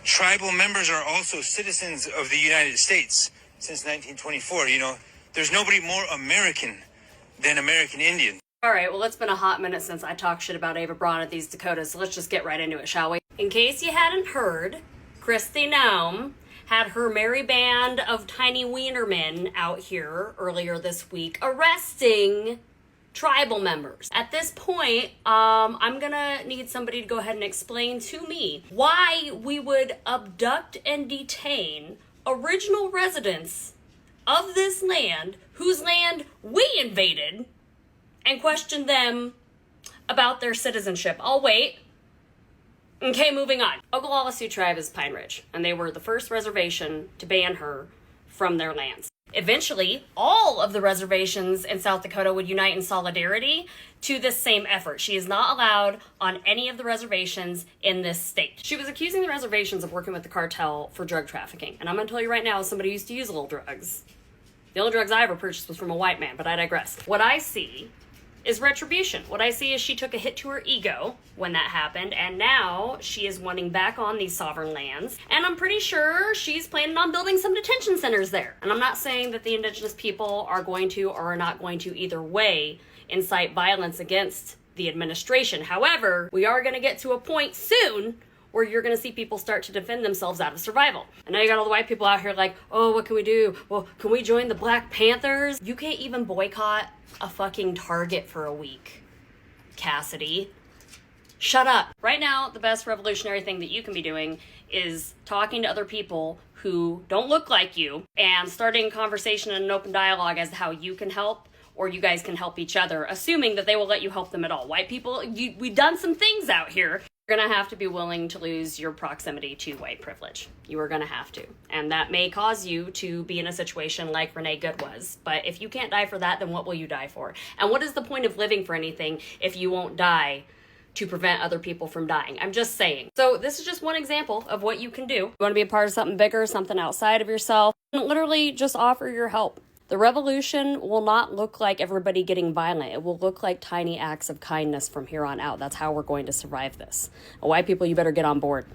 tribal members are also citizens of the United States since 1924. You know, there's nobody more American than American Indians. All right, well, it's been a hot minute since I talked shit about Eva Braun at these Dakotas, so let's just get right into it, shall we? In case you hadn't heard, Kristi Noem had her merry band of tiny wienermen out here earlier this week arresting tribal members. At this point, I'm gonna need somebody to go ahead and explain to me why we would abduct and detain original residents of this land, whose land we invaded, and question them about their citizenship. I'll wait. Okay, moving on. Oglala Sioux tribe is Pine Ridge, and they were the first reservation to ban her from their lands. Eventually, all of the reservations in South Dakota would unite in solidarity to this same effort. She is not allowed on any of the reservations in this state. She was accusing the reservations of working with the cartel for drug trafficking. And I'm going to tell you right now, as somebody who used to use little drugs, the only drugs I ever purchased was from a white man, but I digress. What I see is retribution. What I see is she took a hit to her ego when that happened, and now she is wanting back on these sovereign lands, and I'm pretty sure she's planning on building some detention centers there. And I'm not saying that the indigenous people are going to or are not going to either way incite violence against the administration. However, we are going to get to a point soon where you're going to see people start to defend themselves out of survival. And now you got all the white people out here like, oh, what can we do? Well, can we join the Black Panthers? You can't even boycott a fucking Target for a week, Cassidy. Shut up. Right now, the best revolutionary thing that you can be doing is talking to other people who don't look like you and starting a conversation and an open dialogue as to how you can help or you guys can help each other, assuming that they will let you help them at all. White people, we've done some things out here. You're going to have to be willing to lose your proximity to white privilege. You are going to have to. And that may cause you to be in a situation like Renee Good was. But if you can't die for that, then what will you die for? And what is the point of living for anything if you won't die to prevent other people from dying? I'm just saying. So this is just one example of what you can do. You want to be a part of something bigger, something outside of yourself, and literally just offer your help. The revolution will not look like everybody getting violent. It will look like tiny acts of kindness from here on out. That's how we're going to survive this. White people, you better get on board.